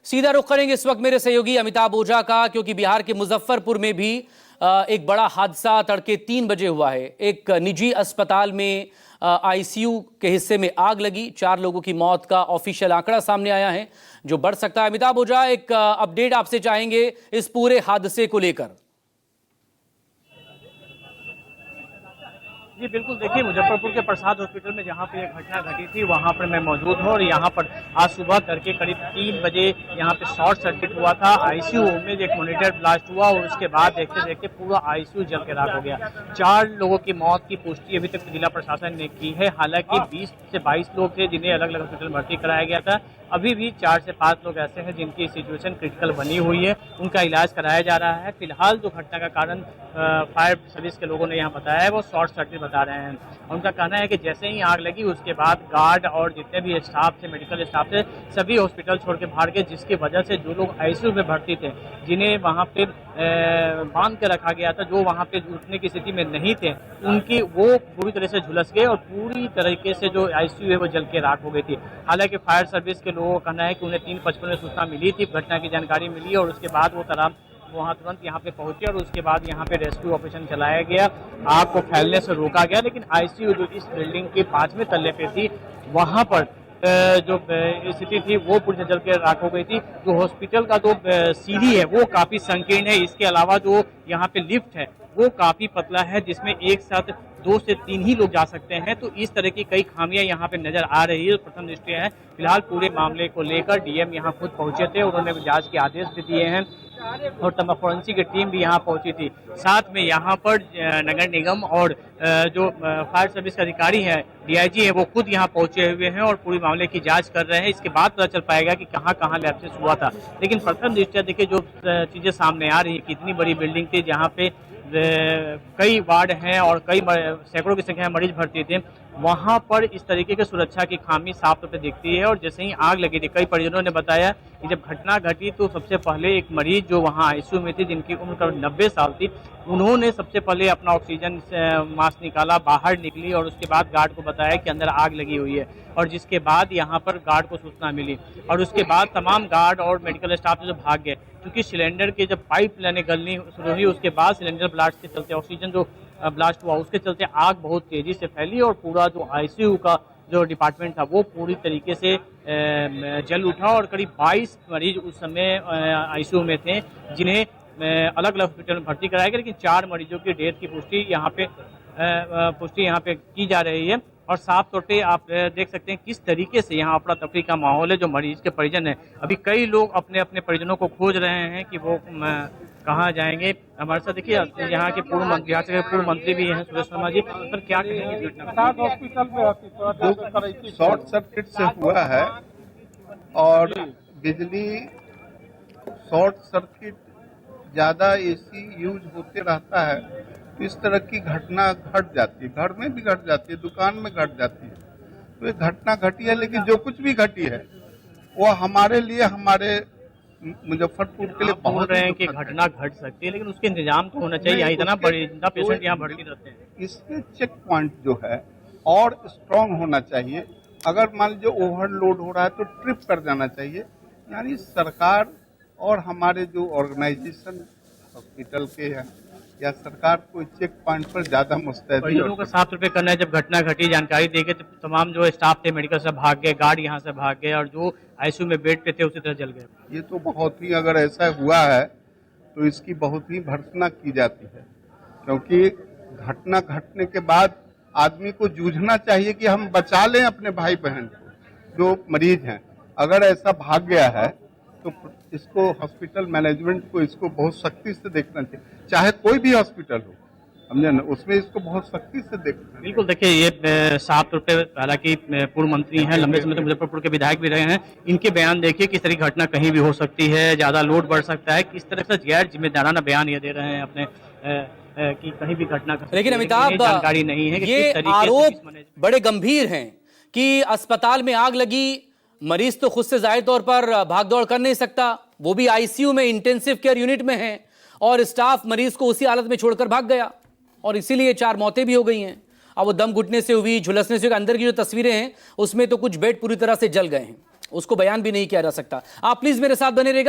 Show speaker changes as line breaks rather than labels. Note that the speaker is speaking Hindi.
सीधा रुख करेंगे इस वक्त मेरे सहयोगी अमिताभ ओझा का, क्योंकि बिहार के मुजफ्फरपुर में भी एक बड़ा हादसा तड़के 3 बजे हुआ है। एक निजी अस्पताल में आईसीयू के हिस्से में आग लगी। 4 लोगों की मौत का ऑफिशियल आंकड़ा सामने आया है, जो बढ़ सकता है। अमिताभ ओझा, एक अपडेट आपसे चाहेंगे इस पूरे हादसे को लेकर।
जी बिल्कुल, देखिए मुजफ्फरपुर के प्रसाद हॉस्पिटल में जहां पे एक घटना घटी थी वहां पर मैं मौजूद हूं और यहां पर आज सुबह तड़के करीब 3 बजे यहां पे शॉर्ट सर्किट हुआ था। आईसीयू में एक मॉनिटर ब्लास्ट हुआ और उसके बाद देखते देखते पूरा आईसीयू जल के राख हो गया। 4 लोगों की मौत की पुष्टि अभी तक जिला प्रशासन ने की है। हालांकि 20 से 22 लोग थे जिन्हें अलग अलग हॉस्पिटल में भर्ती कराया गया था। अभी भी 4 से 5 लोग ऐसे हैं जिनकी सिचुएशन क्रिटिकल बनी हुई है, उनका इलाज कराया जा रहा है। फिलहाल जो घटना का कारण फायर सर्विस के लोगों ने यहाँ बताया है वो शॉर्ट सर्किट बता रहे हैं। उनका कहना है कि जैसे ही आग लगी उसके बाद गार्ड और जितने भी स्टाफ थे, मेडिकल स्टाफ थे, सभी हॉस्पिटल छोड़ के भाग गए, जिसकी वजह से जो लोग आईसीयू में भर्ती थे, जिन्हें वहाँ पे बांध के रखा गया था, जो वहाँ पे उठने की स्थिति में नहीं थे, उनकी वो पूरी तरह से झुलस गए और पूरी तरीके से जो आईसीयू है वो जल के राख हो गई थी। हालांकि फायर सर्विस के लोगों का कहना है कि उन्हें 3:55 में सूचना मिली थी, घटना की जानकारी मिली और उसके बाद वो वहाँ तुरंत यहाँ पे पहुंचे और उसके बाद यहाँ पे रेस्क्यू ऑपरेशन चलाया गया। आग को फैलने से रोका गया, लेकिन आईसीयू जो इस बिल्डिंग के 5वें तल्ले पे थी, वहाँ पर जो स्थिति थी वो पूरी जल के राख हो गई थी। जो हॉस्पिटल का जो सीढ़ी है वो काफी संकीर्ण है। इसके अलावा जो यहाँ पे लिफ्ट है वो काफी पतला है, जिसमें एक साथ 2 से 3 ही लोग जा सकते हैं। तो इस तरह की कई खामियां यहाँ पे नजर आ रही है, प्रथम दृष्टया है। फिलहाल पूरे मामले को लेकर डीएम यहाँ खुद पहुंचे थे, उन्होंने जांच के आदेश भी दिए हैं और तमाम फोरेंसिक की टीम भी यहाँ पहुंची थी। साथ में यहाँ पर नगर निगम और जो फायर सर्विस के अधिकारी हैं, डीआईजी है, वो खुद यहाँ पहुंचे हुए हैं और पूरी मामले की जांच कर रहे हैं। इसके बाद पता चल पाएगा कि कहाँ कहाँ लैप्सेस हुआ था। लेकिन प्रथम दृष्टया देखिए जो चीजें सामने आ रही है, कितनी बड़ी बिल्डिंग थी जहाँ पे कई वार्ड हैं और कई सैकड़ों की संख्या में मरीज भर्ती थे, वहां पर इस तरीके की सुरक्षा की खामी साफ तौर पर दिखती है। और जैसे ही आग लगी थी, कई परिजनों ने बताया कि जब घटना घटी तो सबसे पहले एक मरीज जो वहां आईसीयू में थी, जिनकी उम्र करीब 90 साल थी, उन्होंने सबसे पहले अपना ऑक्सीजन मास्क निकाला, बाहर निकली और उसके बाद गार्ड को बताया कि अंदर आग लगी हुई है। और जिसके बाद यहाँ पर गार्ड को सूचना मिली और उसके बाद तमाम गार्ड और मेडिकल स्टाफ जो भाग गए, क्योंकि सिलेंडर के जब पाइप लाइनें गलनी शुरू हुई उसके बाद सिलेंडर ब्लास्ट के चलते, ऑक्सीजन जो ब्लास्ट हुआ उसके चलते आग बहुत तेजी से फैली और पूरा जो आईसीयू का जो डिपार्टमेंट था वो पूरी तरीके से जल उठा और करीब 22 मरीज उस समय आईसीयू में थे, जिन्हें अलग अलग हॉस्पिटल में भर्ती कराया गया। लेकिन 4 मरीजों की डेथ की पुष्टि यहाँ पे की जा रही है। और साफ तौर पे आप देख सकते हैं किस तरीके से यहाँ अफरा तफरी का माहौल है। जो मरीज के परिजन हैं, अभी कई लोग अपने अपने परिजनों को खोज रहे हैं कि वो कहाँ जाएंगे। हमारे साथ देखिए यहाँ के पूर्व मंत्री भी हैं, सुरेश शर्मा जी, पर क्या कहेंगे इस घटना
हॉस्पिटल में शॉर्ट सर्किट से हुआ है और बिजली शॉर्ट सर्किट ज्यादा एसी यूज होते रहता है, इस तरह की घटना घट जाती है। घर में भी घट जाती है, दुकान में घट जाती है। तो ये घटना घटी है, लेकिन जो कुछ भी घटी है वो हमारे लिए, हमारे मुजफ्फरपुर के लिए
बोल रहे हैं कि घटना घट सकती है, लेकिन उसके इंतजाम तो होना चाहिए। यहाँ इतना पेशेंट यहाँ भर्ती रहते हैं,
इसमें चेक पॉइंट जो है और स्ट्रांग होना चाहिए। अगर मान लीजिए ओवरलोड हो रहा है तो ट्रिप कर जाना चाहिए। यानी सरकार और हमारे जो ऑर्गेनाइजेशन हॉस्पिटल के हैं या सरकार को चेक पॉइंट पर ज्यादा मुस्तैद
का साफ तौर पे करना है। जब घटना घटी जानकारी देके तो तमाम जो स्टाफ थे मेडिकल से भाग गए, गार्ड यहाँ से भाग गए और जो आईसीयू में बेड पे थे उसी तरह जल गए।
ये तो बहुत ही, अगर ऐसा हुआ है तो इसकी बहुत ही भर्त्सना की जाती है, क्योंकि घटना घटने के बाद आदमी को जूझना चाहिए कि हम बचा लें अपने भाई बहन को जो मरीज हैं। अगर ऐसा भाग गया है तो इसको हॉस्पिटल मैनेजमेंट को इसको बहुत सख्ती से देखना चाहिए, चाहे कोई भी हॉस्पिटल हो, समझे ना, उसमें इसको बहुत सख्ती से देखना।
बिल्कुल, देखिए ये साफ तौर पे, हालांकि पूर्व मंत्री हैं, लंबे समय तक मुजफ्फरपुर के विधायक भी रहे हैं, इनके बयान देखिए किस तरह की घटना कहीं भी हो सकती है, ज्यादा लोड बढ़ सकता है, किस तरह से गैर जिम्मेदाराना बयान ये दे रहे हैं अपने कि कहीं भी घटना।
लेकिन अमिताभ,
जानकारी नहीं है कि
ये आरोप बड़े गंभीर हैं कि अस्पताल में आग लगी, मरीज तो खुद से जाहिर तौर पर भागदौड़ कर नहीं सकता, वो भी आईसीयू में, इंटेंसिव केयर यूनिट में है, और स्टाफ मरीज को उसी हालत में छोड़कर भाग गया और इसीलिए 4 मौतें भी हो गई हैं। अब वो दम घुटने से हुई, झुलसने से हुई, अंदर की जो तस्वीरें हैं उसमें तो कुछ बेड पूरी तरह से जल गए हैं। उसको बयान भी नहीं किया जा सकता। आप प्लीज मेरे साथ बने रहिएगा।